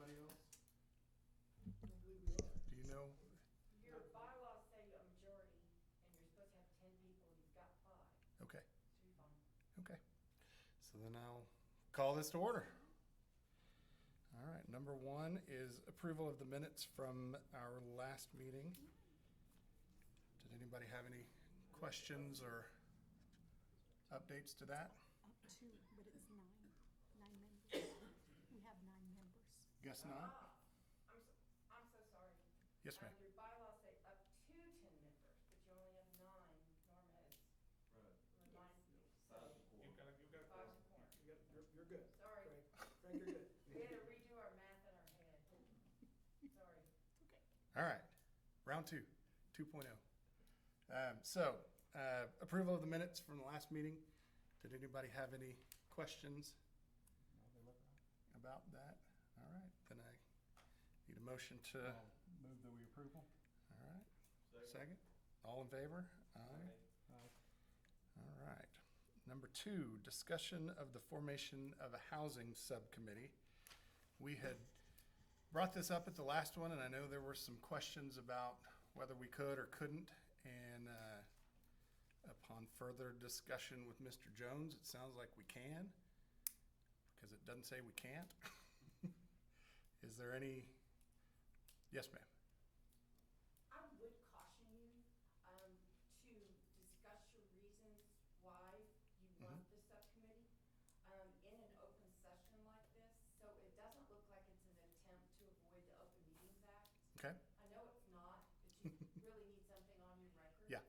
Anybody else? I don't believe we are. Do you know? Your bylaws say a majority, and you're supposed to have 10 people, and you've got 5, Okay, so you're fine. okay. So then I'll call this to order. All right, number 1 is approval of the minutes from our last meeting. Did anybody have any questions or updates to that? Up to, but it's 9 members. We have 9 members. Guess not? I'm so sorry. Yes, ma'am. Your bylaws say up to 10 members, but you only have 9. Norma has Right. reminded me. So, You've got Five's a quorum. you're good. Sorry. Frank, you're good. We had to redo our math in our head. Sorry. Okay. All right, round 2, 2.0. Approval of the minutes from the last meeting. Did anybody have any questions about that? All right, then I need a motion to, I'll move that we approval. all right, second. All in favor? Aye. Aye. All right. Number 2, discussion of the formation of a housing subcommittee. We had brought this up at the last one, and I know there were some questions about whether we could or couldn't. And upon further discussion with Mr. Jones, it sounds like we can, because it doesn't say we can't. Is there any? Yes, ma'am. I would caution you to discuss your reasons why you want the subcommittee in an open session like this, so it doesn't look like it's an attempt to avoid the Open Meetings Act. Okay. I know it's not, but you really need something on your record. Yeah.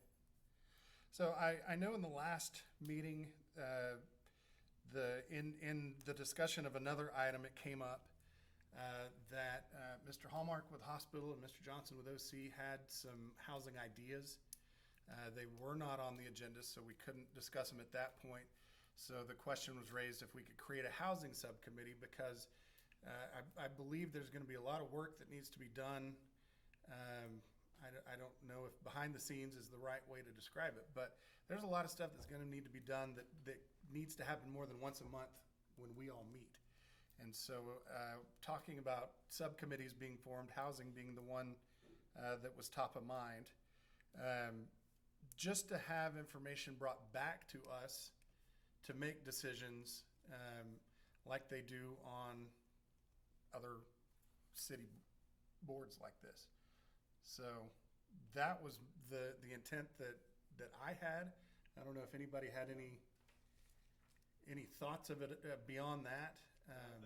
So I know in the last meeting, in the discussion of another item, it came up that Mr. Hallmark with Hospital and Mr. Johnson with OC had some housing ideas. They were not on the agenda, so we couldn't discuss them at that point. So the question was raised if we could create a housing subcommittee, because I believe there's going to be a lot of work that needs to be done. I don't know if behind the scenes is the right way to describe it, but there's a lot of stuff that's going to need to be done that needs to happen more than once a month when we all meet. And so talking about subcommittees being formed, housing being the one that was top of mind, just to have information brought back to us to make decisions like they do on other city boards like this. So that was the intent that I had. I don't know if anybody had any thoughts of it beyond that. I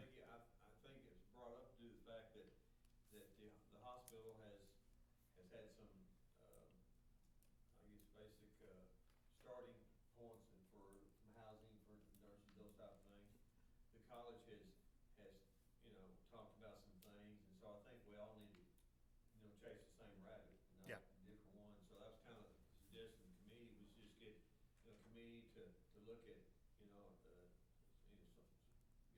think it's brought up due to the fact that the hospital has had some, I guess, basic starting points for housing, for nurses, those type of things. The college has talked about some things, and so I think we all need to chase the same rabbit, not different ones. So that was kind of the suggestion of the committee, was just get a committee to look at, get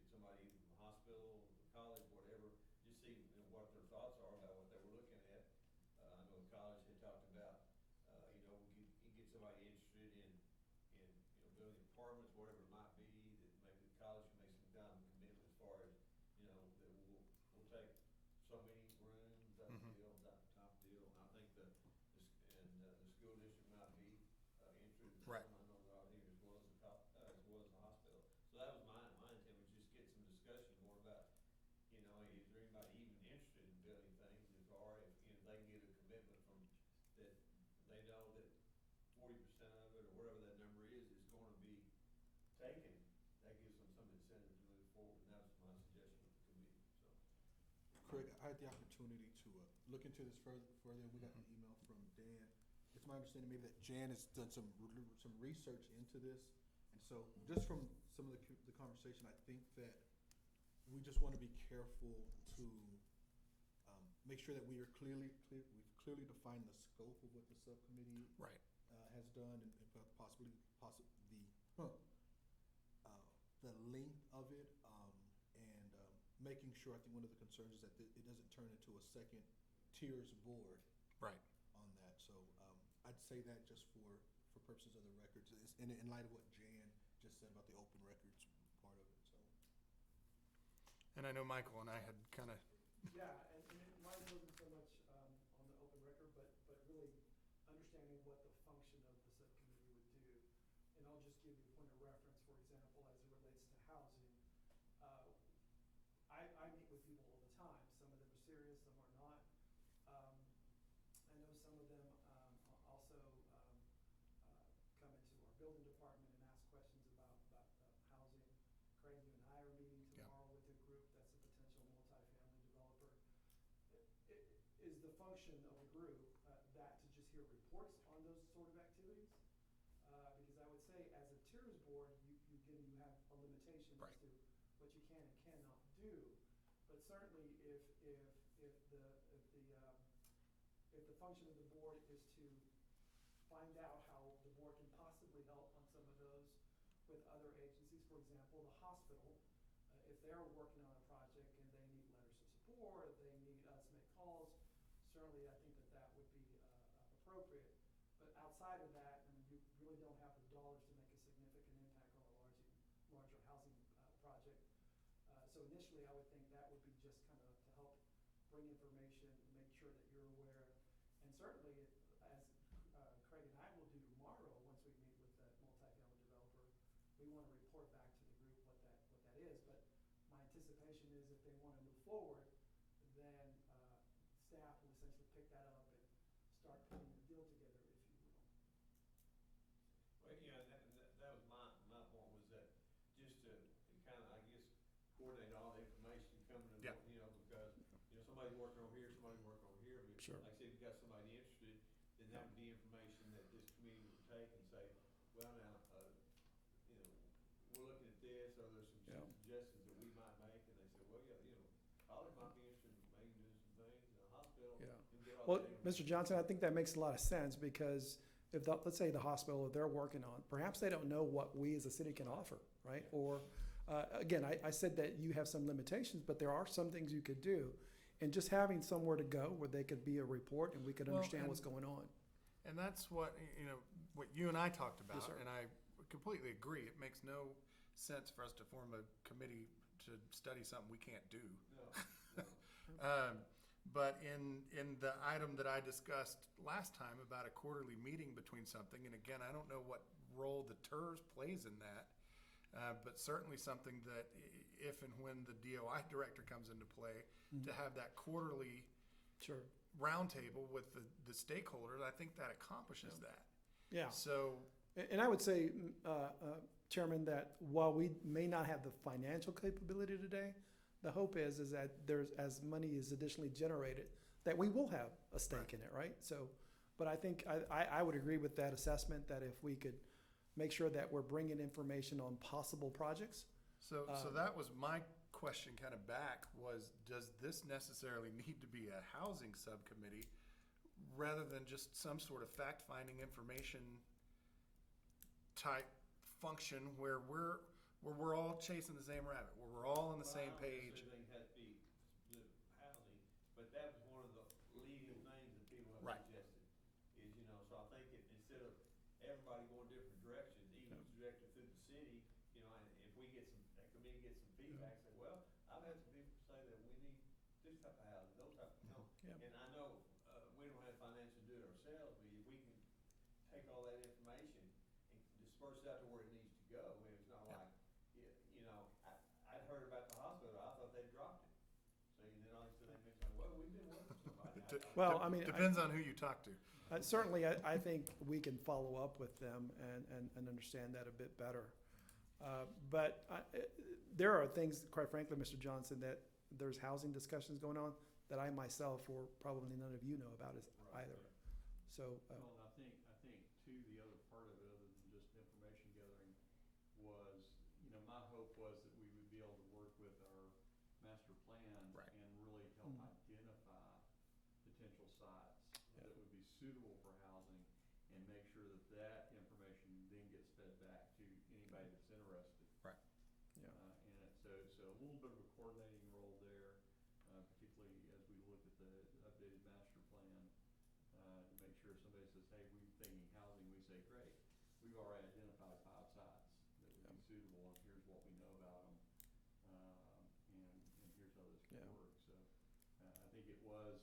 somebody from the hospital, the college, whatever, just see what their thoughts are about what they were looking at. I know the college had talked about, we could get somebody interested in building apartments, whatever it might be, that maybe the college can make some kind of commitment as far as, that we'll take so many rooms, that deal, that type of deal. And I think the school district might be interested in Right. some, I know they're out here as well as the hospital. So that was my intent, was just get some discussion more about, is there anybody even interested in building things, as far as, they can get a commitment from, that they know that 40% of it, or whatever that number is going to be taken. That gives them some incentive to move forward, and that was my suggestion with the committee, so. Craig, I had the opportunity to look into this further. We got an email from Dan. It's my understanding maybe that Jan has done some research into this. And so just from some of the conversation, I think that we just want to be careful to make sure that we've clearly defined the scope of what the subcommittee has done, and possibly the length of it, and making sure. I think one of the concerns is that it doesn't turn into a second TIRZ board. Right. On that, so I'd say that just for purposes of the records, in light of what Jan just said about the open records part of it. So. And I know Michael and I had kind of Yeah, and mine wasn't so much on the open record, but really understanding what the function of the subcommittee would do. And I'll just give you a point of reference, for example, as it relates to housing. Uh, I meet with people all the time. Some of them are serious, some are not. I know some of them also come into our building department and ask questions about housing. Craig, you and I are meeting Yeah. tomorrow with a group that's a potential multifamily developer. Is the function of a group that to just hear reports on those sort of activities? Because I would say as a TIRZ board, you have a limitation Right. as to what you can and cannot do. But certainly if the function of the board is to find out how the board can possibly help on some of those with other agencies, for example, the hospital, if they're working on a project and they need letters of support, they need us to make calls, certainly I think that would be appropriate. But outside of that, I mean, you really don't have the dollars to make a significant impact on a larger housing project. So initially, I would think that would be just kind of to help bring information, make sure that you're aware. And certainly, as Craig and I will do tomorrow, once we meet with that multifamily developer, we want to report back to the group what that is. But my anticipation is if they want to move forward, then staff will essentially pick that up and start putting a deal together, if you will. Well, yeah, that was my point, was that just to kind of, I guess, coordinate all the information coming in, Yeah. Because, somebody's working over here, somebody's working over here, but Sure. like I said, if you've got somebody interested, then that would be information that this committee would take and say, well, now, we're looking at this, or there's some Yeah. suggestions that we might make, and they say, well, yeah, college might be interested in maybe doing some things, in the hospital. Yeah. and get all Well, that information. Mr. Johnson, I think that makes a lot of sense because if, let's say the hospital that they're working on, perhaps they don't know what we as a city can offer, right? Or, again, I said that you have some limitations, but there are some things you could do. And just having somewhere to go where they could be a report and we could Well, understand and- what's going on. And that's what, what you and I talked about. Yes, sir. And I completely agree. It makes no sense for us to form a committee to study something we can't do. No, no. But in the item that I discussed last time about a quarterly meeting between something, and again, I don't know what role the TIRZ plays in that, but certainly something that if and when the DOI director comes into play, to have that quarterly Sure. roundtable with the stakeholders, I think that accomplishes that. Yeah. So, And I would say, Chairman, that while we may not have the financial capability today, the hope is that there's, as money is additionally generated, that we will have a stake in it, right? So, but I think I would agree with that assessment that if we could make sure that we're bringing information on possible projects. so that was my question kind of back was, does this necessarily need to be a housing subcommittee rather than just some sort of fact-finding information type function where we're all chasing the same rabbit, where we're all on the same page? Well, I don't necessarily think it has to be specific housing, but that was one of the leading things that people have Right. suggested. Is, so I think if instead of everybody going different directions, even if it's directed through the city, and if we get that committee gets some feedback, say, well, I've had some people say that we need this type of housing, those type of, Yeah. and I know, we don't have financial to do it ourselves, but if we can take all that information and disperse it out to where it needs to go, and it's not Yeah. like, I'd heard about the hospital, I thought they dropped it. So, and then all of a sudden they mentioned, well, we've been working with somebody. Well, I mean, Depends on who you talk to. Certainly, I think we can follow up with them and understand that a bit better. But there are things, quite frankly, Mr. Johnson, that there's housing discussions going on that I myself, or probably none of you know about either. So, Well, and I think too, the other part of it, other than just information gathering, was, my hope was that we would be able to work with our master plan Right. and really help identify potential sites that would be suitable for housing and make sure that information then gets fed back to anybody that's interested. Right. Yeah. And so a little bit of a coordinating role there, particularly as we look at the updated master plan, to make sure somebody says, hey, we're thinking housing, we say, great, we've already identified 5 sites that would be suitable, and here's what we know about them, and here's how this Yeah. could work, so. was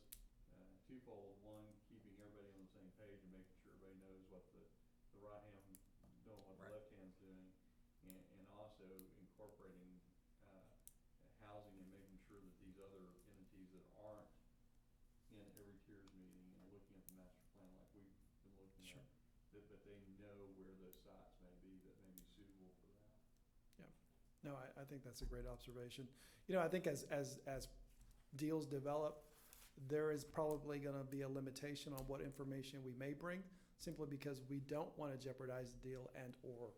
twofold. One, keeping everybody on the same page and making sure everybody knows what the right hand doing, what Right. the left hand's doing, and also incorporating housing and making sure that these other entities that aren't in every TIRZ meeting and looking at the master plan like we've been looking Sure. at, that they know where those sites may be that may be suitable for that. No, I think that's a great observation. I think as deals develop, there is probably gonna be a limitation on what information we may bring, simply because we don't wanna jeopardize the deal and/or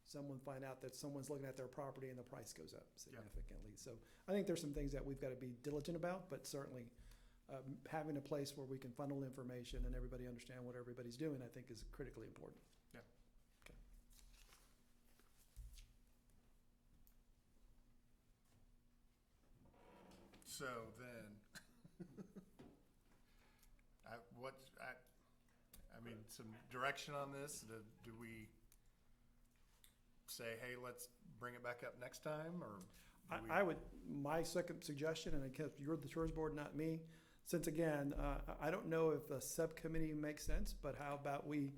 someone find out that someone's looking at their property and the price goes up significantly. So I think there's some things that we've gotta be diligent about, but certainly having a place where we can funnel information and everybody understand what everybody's doing, I think is critically important. Yeah. Okay. So then, I mean, some direction on this. Do we say, hey, let's bring it back up next time, or? do we- I would, my second suggestion, and again, you're the TIRZ board, not me, since again, I don't know if a subcommittee makes sense, but how about we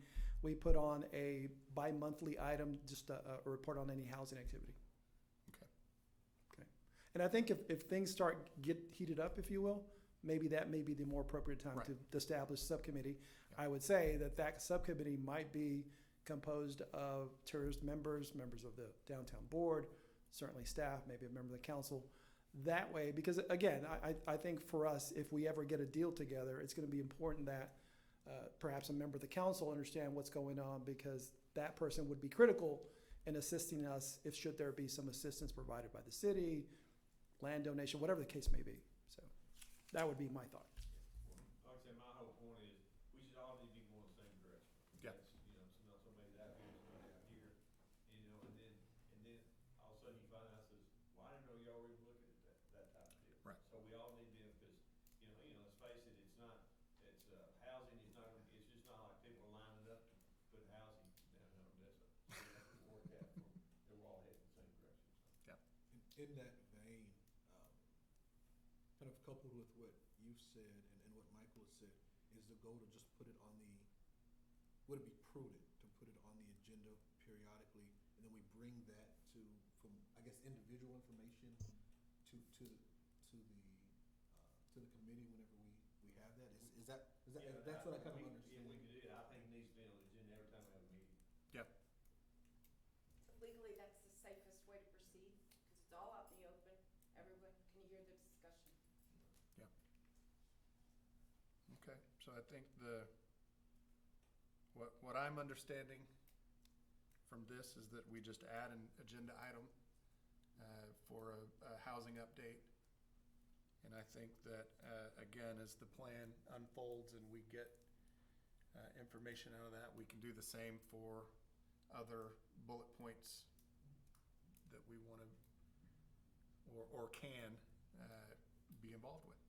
put on a bi-monthly item, just a report on any housing activity. Okay. Okay. And I think if things get heated up, if you will, maybe that may be the more appropriate time Right. to establish a subcommittee. Yeah. I would say that subcommittee might be composed of TIRZ members of the downtown board, certainly staff, maybe a member of the council. That way, because again, I think for us, if we ever get a deal together, it's gonna be important that perhaps a member of the council understand what's going on, because that person would be critical in assisting us if should there be some assistance provided by the city, land donation, whatever the case may be. So that would be my thought. Like I said, my whole point is, we should all need to be going the same direction. Yeah. That's, so not somebody's out here, somebody's out here, and then all of a sudden you find out, says, well, I didn't know y'all were even looking at that type of deal. Right. So we all need to, because, let's face it, it's housing is not, it's just not like people are lining up to put housing downtown Odessa. So we have to work out from, that we're all heading the same direction, so. In that vein, kind of coupled with what you've said and what Michael has said, is the goal to just put it on would it be prudent to put it on the agenda periodically, and then we bring that from, I guess, individual information to the committee whenever we have that? That's what I kind of understand. Yeah, we can do it. I think it needs to be on the agenda every time we have a meeting. Yeah. Legally, that's the safest way to proceed, because it's all out in the open, everyone can hear the discussion. Okay, so I think what I'm understanding from this is that we just add an agenda item for a housing update. And I think that, again, as the plan unfolds and we get information out of that, we can do the same for other bullet points that we want to or can be involved with.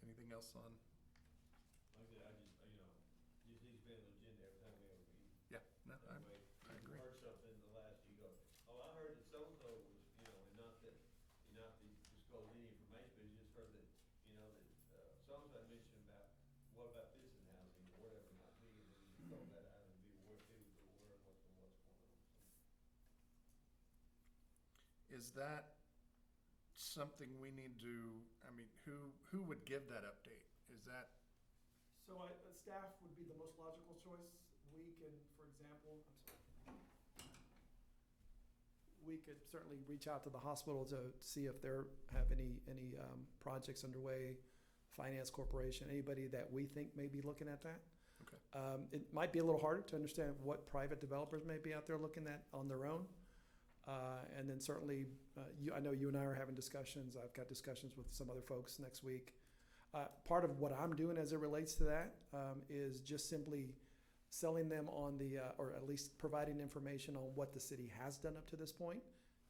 Anything else on? Like I said, just needs to be on the agenda every time we have a meeting. Yeah, no, That way, I if you agree. heard something in the last, you go, oh, I heard that so-and-so was, and not to disclose any information, but you just heard that, so-and-so mentioned about, what about this in housing, or whatever it might be, and then you just throw that out and be aware, people be aware of what's going on, so. Is that something we need to, I mean, who would give that update? Is that, So staff would be the most logical choice. We can, for example, we could certainly reach out to the hospital to see if they have any projects underway, Finance Corporation, anybody that we think may be looking at that. okay, It might be a little harder to understand what private developers may be out there looking at on their own. And then certainly, I know you and I are having discussions. I've got discussions with some other folks next week. Part of what I'm doing as it relates to that is just simply selling them on or at least providing information on what the city has done up to this point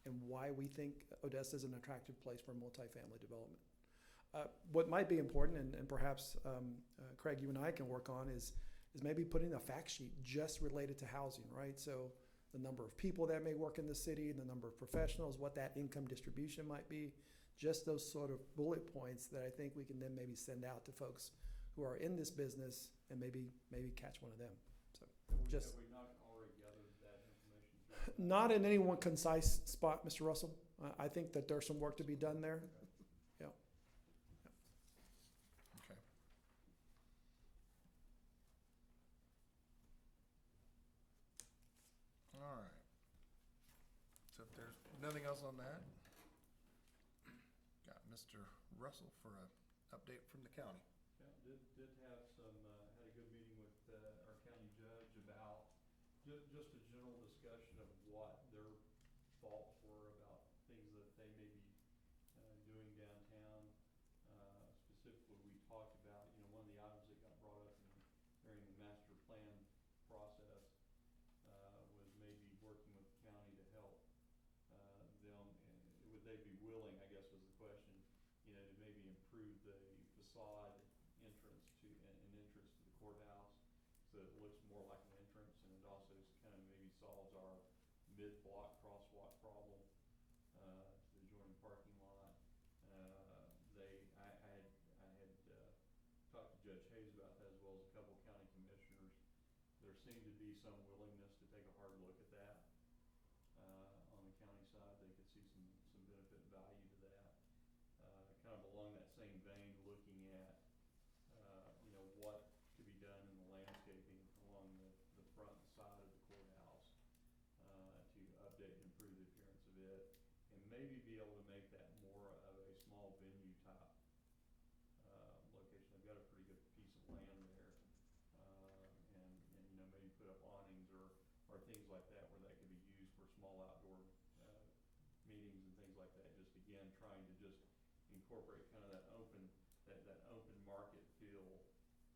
and why we think Odessa is an attractive place for multifamily development. What might be important, and perhaps Craig, you and I can work on, is maybe putting a fact sheet just related to housing, right? So the number of people that may work in the city, the number of professionals, what that income distribution might be. Just those sort of bullet points that I think we can then maybe send out to folks who are in this business and maybe catch one of them. So just Have we not already gathered that information? not in any one concise spot, Mr. Russell. I think that there's some work to be done there. Yeah. Okay. All right. So if there's nothing else on that, got Mr. Russell for a update from the county. Yeah, did have some, had a good meeting with, our county judge about just a general discussion of what their thoughts were about things that they may be, doing downtown. Specifically, we talked about, one of the items that got brought up during the master plan process, was maybe working with the county to help, them, and would they be willing, I guess was the question, to maybe improve the facade entrance to, an entrance to the courthouse, so it looks more like an entrance, and it also kind of maybe solves our mid-block crosswalk problem, to the adjoining parking lot. I had talked to Judge Hayes about that, as well as a couple of county commissioners. There seemed to be some willingness to take a hard look at that. On the county side, they could see some benefit and value to that. Kind of along that same vein, looking at, what could be done in the landscaping along the front and side of the courthouse, to update and improve the appearance of it, and maybe be able to make that more of a small venue type, location. They've got a pretty good piece of land there, and maybe put up awnings or things like that, where that could be used for small outdoor, meetings and things like that. Just again, trying to just incorporate kind of that open market feel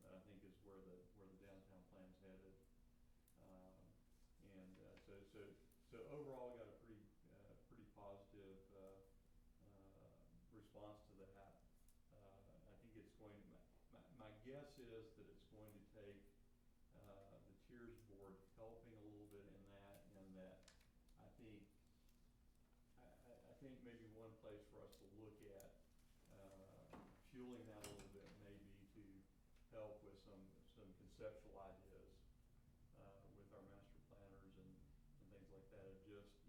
that I think is where the downtown plan's headed. So overall, got a pretty positive, response to that. I think it's going to, my guess is that it's going to take, the TIRZ board helping a little bit in that, and that I think maybe one place for us to look at, fueling that a little bit, maybe to help with some conceptual ideas, with our master planners and things like that, of just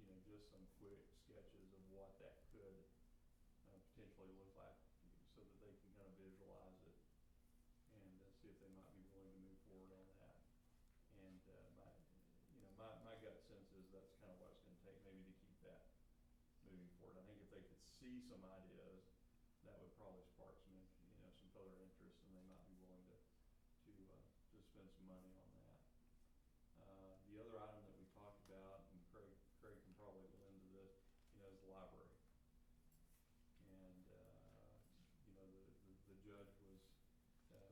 some quick sketches of what that could, potentially look like, so that they can kind of visualize it, and see if they might be willing to move forward on that. And my gut sense is that's kind of what it's going to take, maybe, to keep that moving forward. I think if they could see some ideas, that would probably spark some further interest, and they might be willing to spend some money on that. The other item that we talked about, and Craig can probably lend to this, is the library. And the judge was,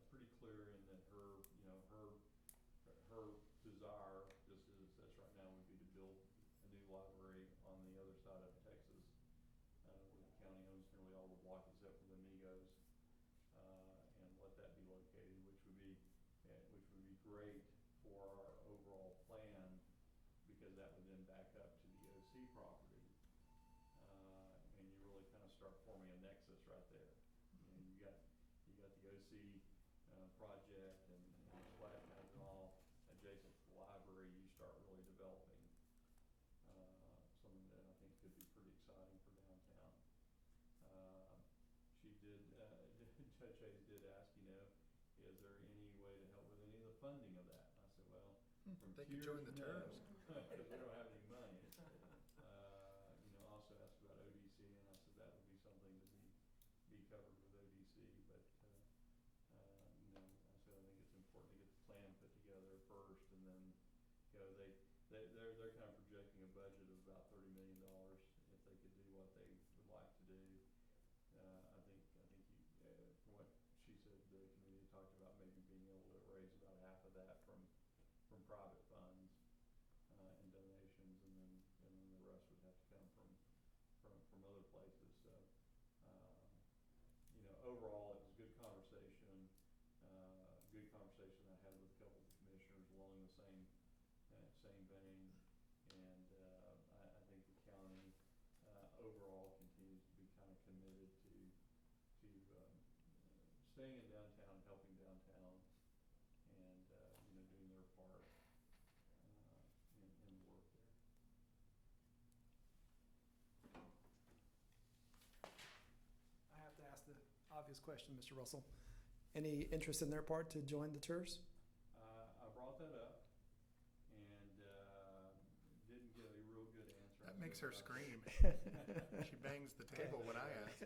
pretty clear in that her desire, just as it says right now, would be to build a new library on the other side of Texas, where the county owns nearly all the block except for the Migos, and let that be located, which would be great for our overall plan, because that would then back up to the OC property, and you really kind of start forming a nexus right there. You got the OC, project and splash pads and all adjacent to the library. You start really developing, something that I think could be pretty exciting for downtown. She did, Judge Hayes did ask, is there any way to help with any of the funding of that? And I said, well, from They could join the TIRZ, TIRZ. no, because we don't have any money. Also asked about ODC, and I said that would be something to be covered with ODC, but, I said I think it's important to get the plan put together first, and then, they're kind of projecting a budget of about $30 million if they could do what they would like to do. I think from what she said, the committee talked about maybe being able to raise about half of that from private funds, and donations, and then the rest would have to come from other places. So, overall, it was a good conversation. Good conversation I had with a couple of the commissioners along the same vein, and staying in downtown, helping downtown, and, doing their part, in the work there. I have to ask the obvious question, Mr. Russell. Any interest in their part to join the TIRZ? I brought that up and, didn't get a real good answer. That makes her scream. She bangs the table when I ask.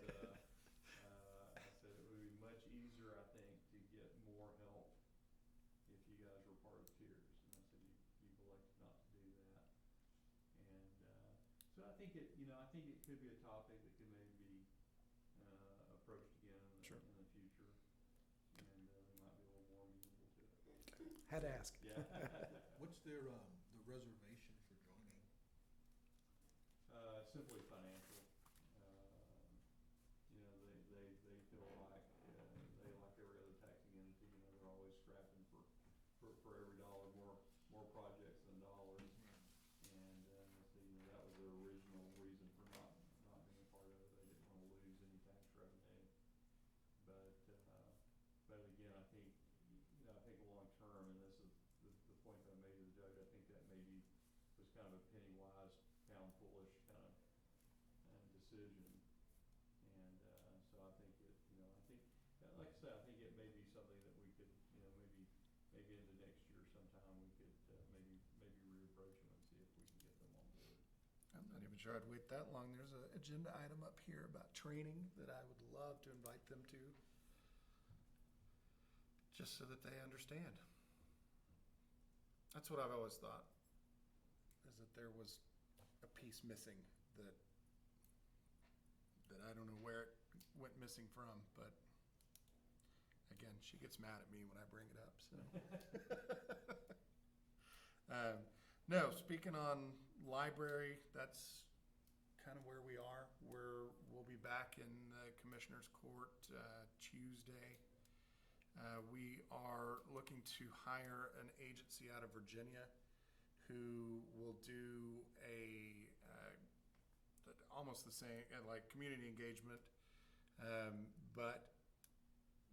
I said it would be much easier, I think, to get more help if you guys were part of TIRZ. And I said, you've elected not to do that. And, so I think I think it could be a topic that could maybe be, approached again Sure. in the future. And, they might be a little more amenable to it. Had to ask. Yeah. What's their, the reservation for joining? Simply financial. They feel like, they like every other taxing entity, they're always scrapping for every dollar, more projects than dollars. And, so, that was their original reason for not being a part of it. They didn't wanna lose any tax revenue. But again, I think, I think long term, and this is the point that I made to the judge, I think that maybe was kind of a penny wise, pound foolish kind of decision. And, so I think like I said, I think it may be something that we could, maybe into next year sometime, we could, maybe reapproach them and see if we can get them on board. I'm not even sure I'd wait that long. There's an agenda item up here about training that I would love to invite them to, just so that they understand. That's what I've always thought, is that there was a piece missing that I don't know where it went missing from, but again, she gets mad at me when I bring it up, so. No, speaking on library, that's kind of where we are. We'll be back in the Commissioner's Court Tuesday. We are looking to hire an agency out of Virginia who will do almost the same, like community engagement, but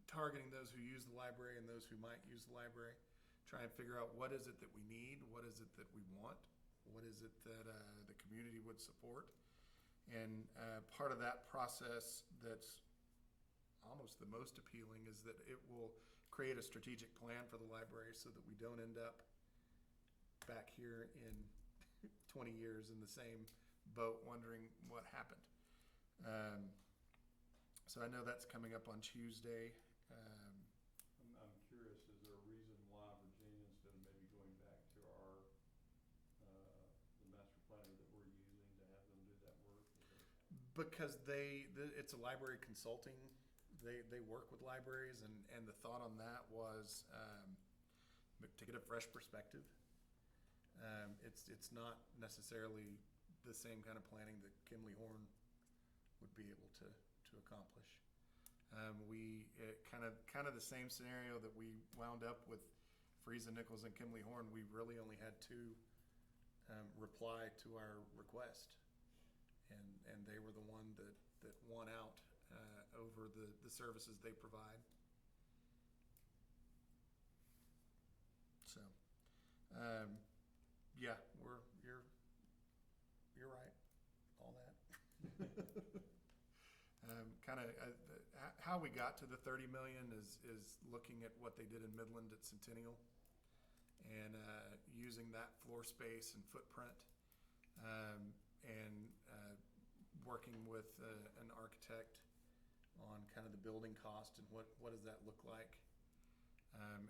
targeting those who use the library and those who might use the library. Try and figure out what is it that we need, what is it that we want, what is it that the community would support. And part of that process that's almost the most appealing is that it will create a strategic plan for the library so that we don't end up back here in 20 years in the same boat wondering what happened. So I know that's coming up on Tuesday. I'm curious, is there a reason why Virginia, instead of maybe going back to our, the master planner that we're using to have them do that work? Because it's a library consulting, they work with libraries, and the thought on that was to get a fresh perspective. It's not necessarily the same kind of planning that Kimley Horn would be able to accomplish. Kind of the same scenario that we wound up with Frieza Nichols and Kimley Horn. We really only had two reply to our request, and they were the one that won out over the services they provide. So, yeah, you're right, all that. How we got to the 30 million is looking at what they did in Midland at Centennial and using that floor space and footprint, and working with an architect on kind of the building cost and what does that look like.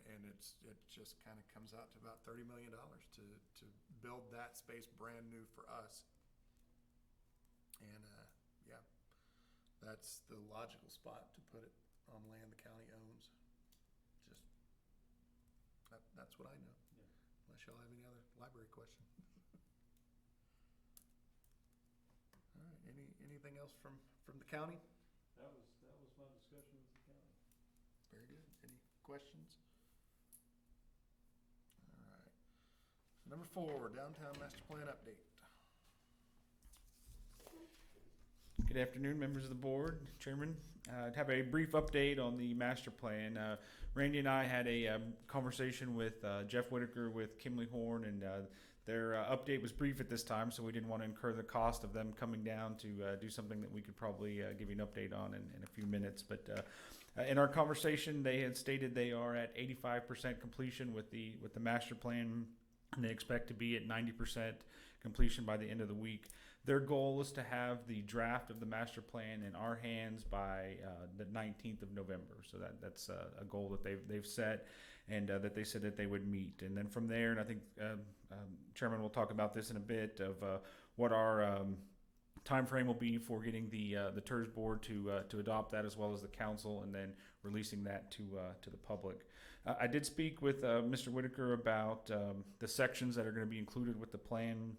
And it just kind of comes out to about $30 million to build that space brand new for us. And yeah, that's the logical spot to put it on land the county owns. Just that's what I know. Yeah. Unless y'all have any other library question. All right. Anything else from the county? That was my discussion with the county. Very good. Any questions? All right. So number 4, downtown master plan update. Good afternoon, members of the board, Chairman. Have a brief update on the master plan. Randy and I had a conversation with Jeff Whitaker with Kimley Horn, and their update was brief at this time, so we didn't want to incur the cost of them coming down to do something that we could probably give you an update on in a few minutes. But in our conversation, they had stated they are at 85% completion with the master plan, and they expect to be at 90% completion by the end of the week. Their goal is to have the draft of the master plan in our hands by the 19th of November. So that's a goal that they've set, and that they said that they would meet. And then from there, and I think Chairman will talk about this in a bit, of what our time frame will be for getting the TIRZ board to adopt that, as well as the council, and then releasing that to the public. I did speak with Mr. Whitaker about the sections that are going to be included with the plan.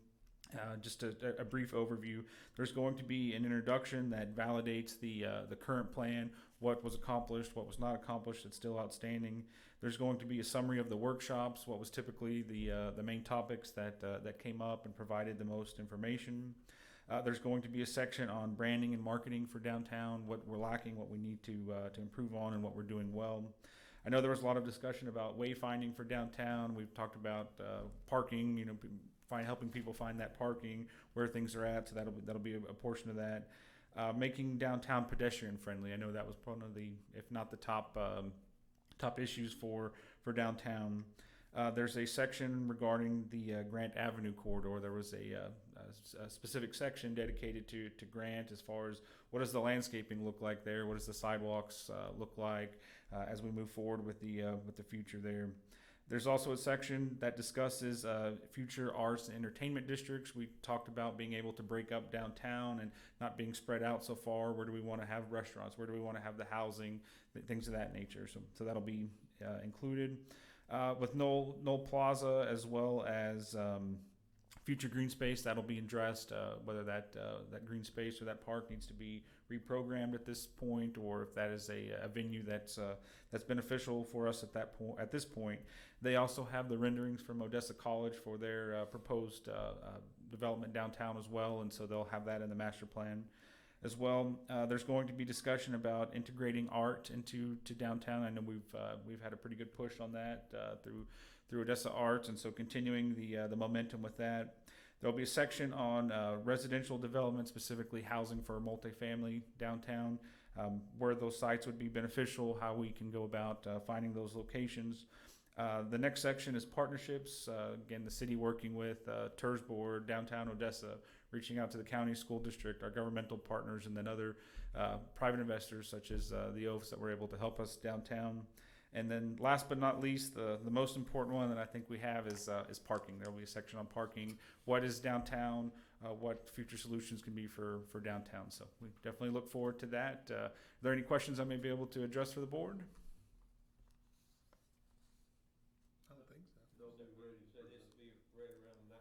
Just a brief overview. There's going to be an introduction that validates the current plan, what was accomplished, what was not accomplished, that's still outstanding. There's going to be a summary of the workshops, what was typically the main topics that came up and provided the most information. There's going to be a section on branding and marketing for downtown, what we're lacking, what we need to improve on, and what we're doing well. I know there was a lot of discussion about wayfinding for downtown. We've talked about parking, helping people find that parking, where things are at, so that'll be a portion of that. Making downtown pedestrian friendly. I know that was one of the, if not the top issues for downtown. There's a section regarding the Grant Avenue corridor. There was a specific section dedicated to Grant, as far as what does the landscaping look like there, what does the sidewalks look like as we move forward with the future there. There's also a section that discusses future arts and entertainment districts. We talked about being able to break up downtown and not being spread out so far. Where do we want to have restaurants? Where do we want to have the housing? Things of that nature. So that'll be included. With Knoll Plaza, as well as future green space, that'll be addressed, whether that green space or that park needs to be reprogrammed at this point, or if that is a venue that's beneficial for us at this point. They also have the renderings from Odessa College for their proposed development downtown as well, and so they'll have that in the master plan as well. There's going to be discussion about integrating art into downtown. I know we've had a pretty good push on that through Odessa Arts, and so continuing the momentum with that. There'll be a section on residential development, specifically housing for multifamily downtown, where those sites would be beneficial, how we can go about finding those locations. The next section is partnerships. Again, the city working with TIRZ board, downtown Odessa, reaching out to the county school district, our governmental partners, and then other private investors such as the Oafs that were able to help us downtown. And then last but not least, the most important one that I think we have is parking. There will be a section on parking. What is downtown? What future solutions can be for downtown? So we definitely look forward to that. Are there any questions I may be able to address for the board? I don't think so. They'll be ready, you said this will be ready around the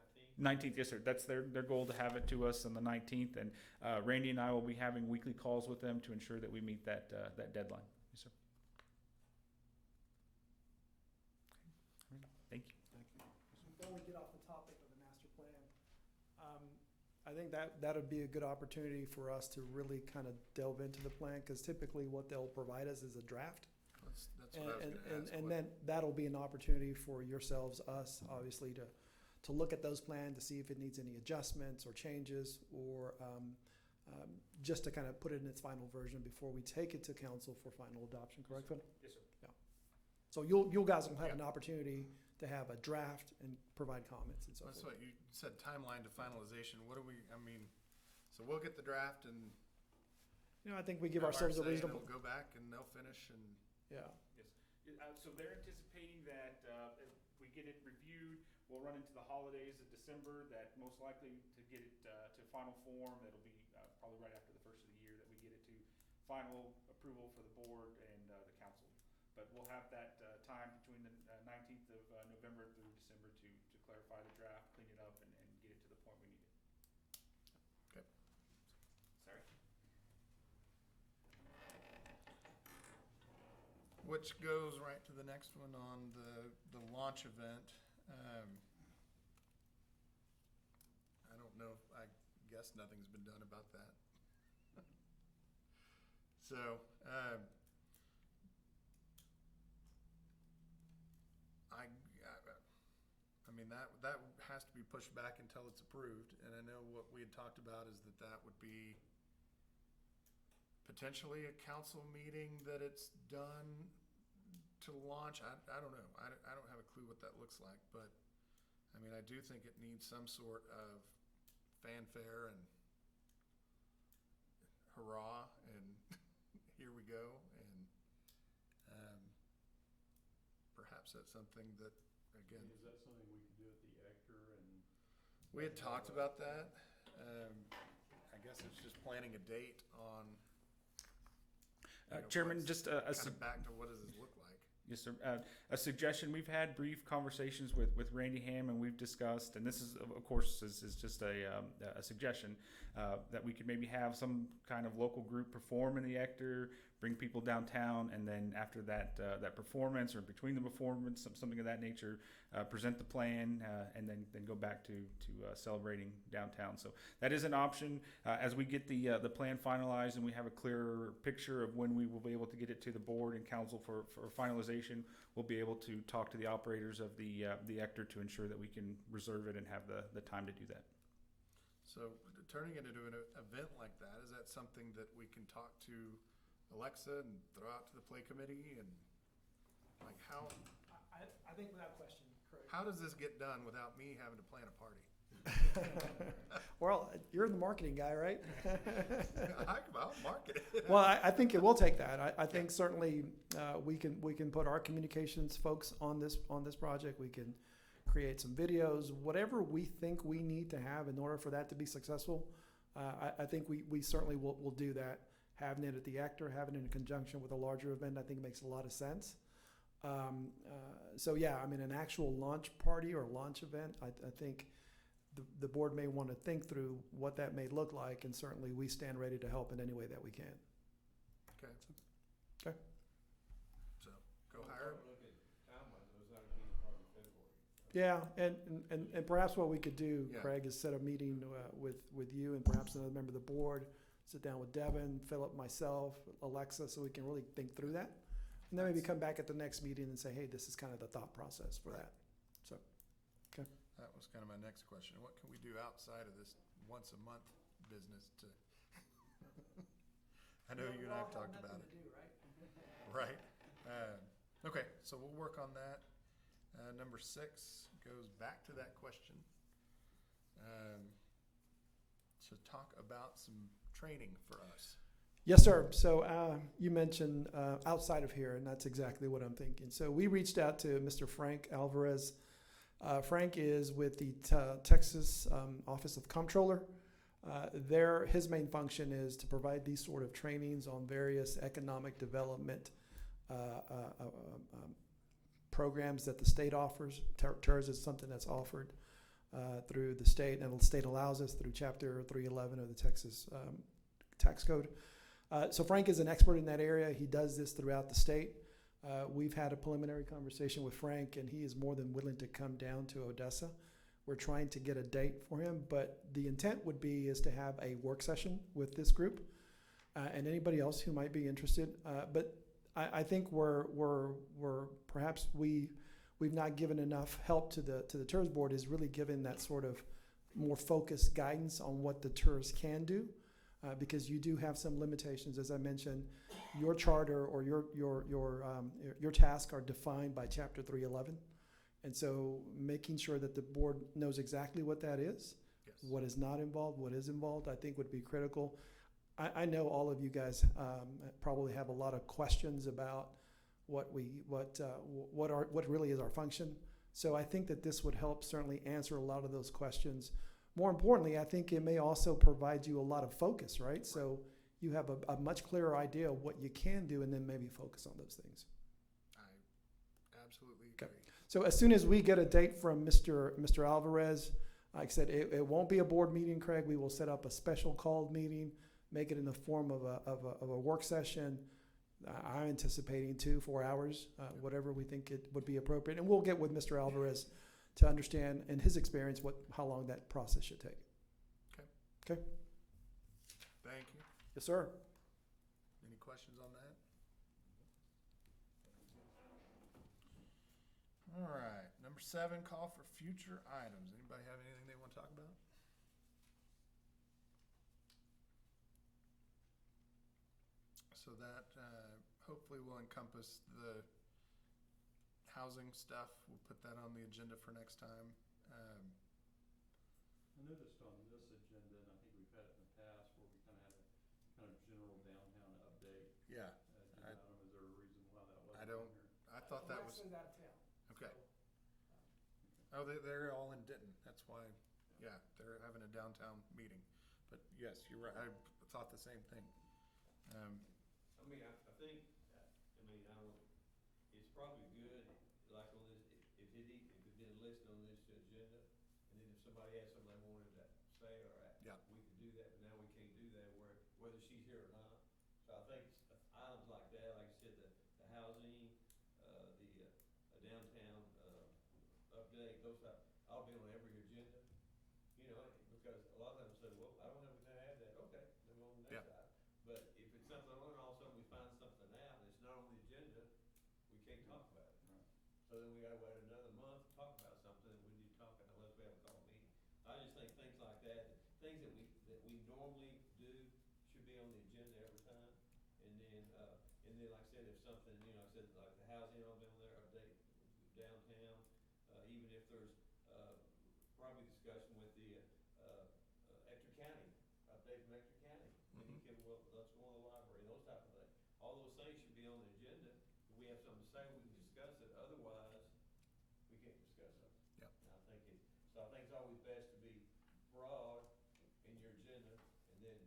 19th? 19th, yes, sir. That's their goal, to have it to us on the 19th. And Randy and I will be having weekly calls with them to ensure that we meet that deadline. Yes, sir. Thank you. Before we get off the topic of the master plan, I think that would be a good opportunity for us to really kind of delve into the plan, because typically what they'll provide us is a draft. That's what I was going to ask. And then that'll be an opportunity for yourselves, us, obviously, to look at those plans, to see if it needs any adjustments or changes, or just to kind of put it in its final version before we take it to council for final adoption, correct, Phil? Yes, sir. Yeah. So you guys will have an opportunity to have a draft and provide comments and so That's forth. what you said, timeline to finalization. So we'll get the draft and. I think we give have our ourselves a say, and reasonable, We'll go back and they'll finish and. yeah. Yes. So they're anticipating that if we get it reviewed, we'll run into the holidays of December, that most likely to get it to final form, it'll be probably right after the first of the year that we get it to final approval for the board and the council. But we'll have that time between the 19th of November through December to clarify the draft, clean it up, and get it to the point we need it. Okay. Sorry. Which goes right to the next one on the launch event. I don't know, I guess nothing's been done about that. So, I mean, that has to be pushed back until it's approved, and I know what we had talked about is that would be potentially a council meeting that it's done to launch. I don't know. I don't have a clue what that looks like, but I mean, I do think it needs some sort of fanfare and hurrah and here we go, and perhaps that's something that, again, Is that something we could do at the Ector and? we had talked about that. I guess it's just planning a date on. Chairman, what's just kind of back to what does this look like? Yes, sir. A suggestion, we've had brief conversations with Randy Ham, and we've discussed, and this is, of course, is just a suggestion, that we could maybe have some kind of local group perform in the Ector, bring people downtown, and then after that performance, or between the performance, something of that nature, present the plan, and then go back to celebrating downtown. So that is an option. As we get the plan finalized and we have a clearer picture of when we will be able to get it to the board and council for finalization, we'll be able to talk to the operators of the Ector to ensure that we can reserve it and have the time to do that. So turning it into an event like that, is that something that we can talk to Alexa and throw out to the play committee, and like how I think without question, Craig. how does this get done without me having to plan a party? Well, you're the marketing guy, right? I'll market it. Well, I think it will take that. I think certainly we can put our communications folks on this project. We can create some videos, whatever we think we need to have in order for that to be successful. I think we certainly will do that. Having it at the Ector, having it in conjunction with a larger event, I think makes a lot of sense. So yeah, I mean, an actual launch party or launch event, I think the board may want to think through what that may look like, and certainly we stand ready to help in any way that we can. Okay. Okay. So go hire. Look at timeline, those that are being part of February. Yeah, and perhaps what we could do, Yeah. Craig, is set a meeting with you and perhaps another member of the board, sit down with Devin, Philip, myself, Alexa, so we can really think through that. And then maybe come back at the next meeting and say, hey, this is kind of the thought process for that. So, okay. That was kind of my next question. What can we do outside of this once a month business to? I know you and I have talked about it. Right. Okay, so we'll work on that. Number 6 goes back to that question. To talk about some training for us. Yes, sir. So you mentioned outside of here, and that's exactly what I'm thinking. So we reached out to Mr. Frank Alvarez. Frank is with the Texas Office of Comptroller. His main function is to provide these sort of trainings on various economic development programs that the state offers. TIRZ is something that's offered through the state, and the state allows us through Chapter 311 of the Texas Tax Code. So Frank is an expert in that area. He does this throughout the state. We've had a preliminary conversation with Frank, and he is more than willing to come down to Odessa. We're trying to get a date for him, but the intent is to have a work session with this group and anybody else who might be interested. But I think we've not given enough help to the TIRZ board, is really given that sort of more focused guidance on what the TIRZ can do. Because you do have some limitations, as I mentioned. Your charter or your tasks are defined by Chapter 311, and so making sure that the board knows exactly what that is, Yes. what is not involved, what is involved, I think would be critical. I know all of you guys probably have a lot of questions about what really is our function. So I think that this would help certainly answer a lot of those questions. More importantly, I think it may also provide you a lot of focus, right? So you have a much clearer idea of what you can do, and then maybe focus on those things. I absolutely agree. Okay. So as soon as we get a date from Mr. Alvarez, like I said, it won't be a board meeting, Craig. We will set up a special called meeting, make it in the form of a work session. I'm anticipating 2-4 hours, whatever we think it would be appropriate. And we'll get with Mr. Alvarez to understand, in his experience, how long that process should take. Okay. Okay? Thank you. Yes, sir. Any questions? questions on that? All right, number 7, call for future items. Anybody have anything they want to talk about? So that hopefully will encompass the housing stuff. We'll put that on the agenda for next time. I noticed on this agenda, and I think we've had it in the past, where we kind of had a kind of general downtown update. Yeah, Agenda item. Is there a reason why that wasn't I don't, on here? I thought that I'm was, actually out of town. okay. So, Oh, they're all in Denton. That's why, yeah, they're having a downtown meeting. But yes, you're right. I thought the same thing. I mean, I think, I mean, I don't know, it's probably good, like on this, if it been listed on this agenda, and then if somebody had something they wanted to say, or Yeah. we could do that, but now we can't do that, whether she's here or not. So I think items like that, like I said, the housing, the downtown, update, those type, I'll be on every agenda, you know, because a lot of times say, well, I don't have to have that, okay, then we're on the Yeah. next item. But if it's something on, and all of a sudden we find something out, and it's not on the agenda, we can't talk about it. Right. So then we gotta wait another month to talk about something that we need to talk about unless we have a call meeting. I just think things like that, things that we normally do should be on the agenda every time. And then like I said, if something, you know, I said like the housing, I'll be on there, update downtown, even if there's, probably discussion with the, Ector County, update from Ector County. Maybe Mhm. give, well, let's go on the library, those type of things. All those things should be on the agenda. If we have something to say, we can discuss it, otherwise, we can't discuss it. Yep. And I think it's always best to be broad in your agenda, and then,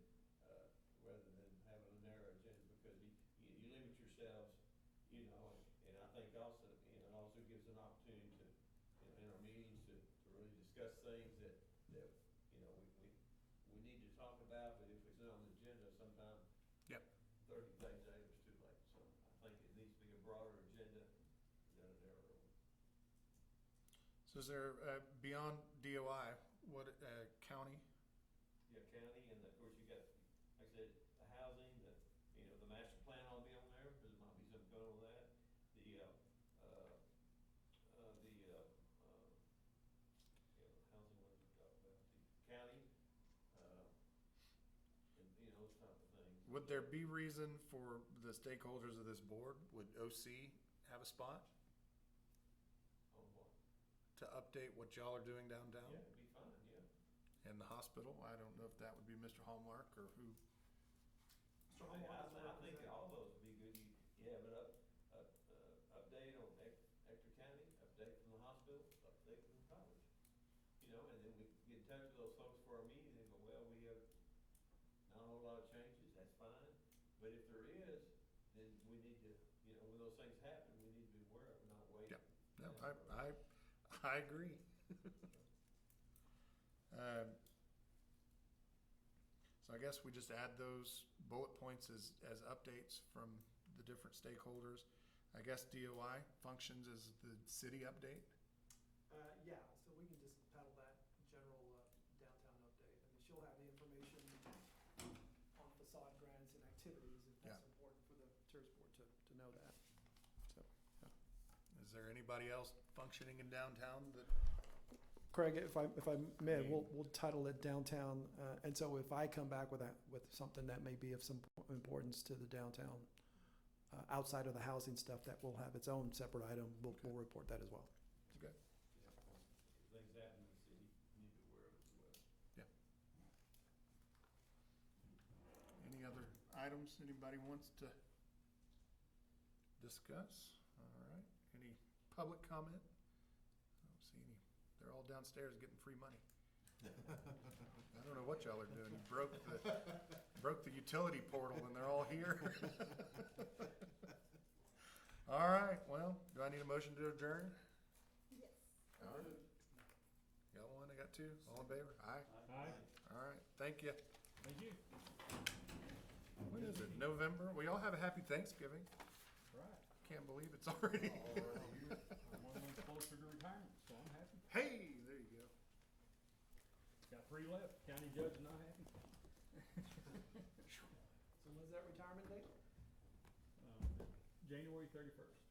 rather than having a narrow agenda, because you limit yourselves, you know, and I think also, you know, it also gives an opportunity to, you know, in our meetings to really discuss things that, you know, we need to talk about, but if it's not on the agenda, sometimes Yep. 30 days later is too late. So I think it needs to be a broader agenda than a narrower one. So is there, beyond DOI, what, county? Yeah, county, and of course you got, like I said, the housing, you know, the master plan will be on there, because there might be something going on with that. The, housing, what did we talk about? The county, and, you know, those type of things. Would there be reason for the stakeholders of this board, would OC have a spot On what? to update what y'all are doing downtown? Yeah, it'd be fine, yeah. And the hospital, I don't know if that would be Mr. Hallmark or who. Mr. I Hallmark is think representing. all those would be good. You have an update on Ector County, update from the hospital, update from the college. You know, and then we get in touch with those folks for our meeting, and go, well, we have not a whole lot of changes, that's fine. But if there is, then we need to, you know, when those things happen, we need to be aware of it, not wait. Yep. No, I agree. So I guess we just add those bullet points as updates from the different stakeholders. I guess DOI functions as the city update. Yeah, so we can just title that general downtown update. I mean, she'll have the information on facade grants and activities, if that's important for the TIRZ board to know that. So, yeah. Is there anybody else functioning in downtown that? Craig, if I may, we'll title it downtown, and so if I come back with something that may be of some importance to the downtown, outside of the housing stuff, that will have its own separate item, we'll report that as well. Okay. Yeah, if things happen in the city, you need to be aware of it as well. Yeah. Any other items anybody wants to discuss? All right. Any public comment? I don't see any. They're all downstairs getting free money. I don't know what y'all are doing. You broke the utility portal and they're all here. All right, well, do I need a motion to adjourn? Yes. All right. Got one, I got two. All in favor? Aye. Aye. All right, thank you. Thank you. When is it? November? We all have a happy Thanksgiving. Right. Can't believe it's already. I'm 1 month closer to retirement, so I'm happy. Hey, there you go. Got 3 left. County judge not happy. So when's that retirement date? January 31st.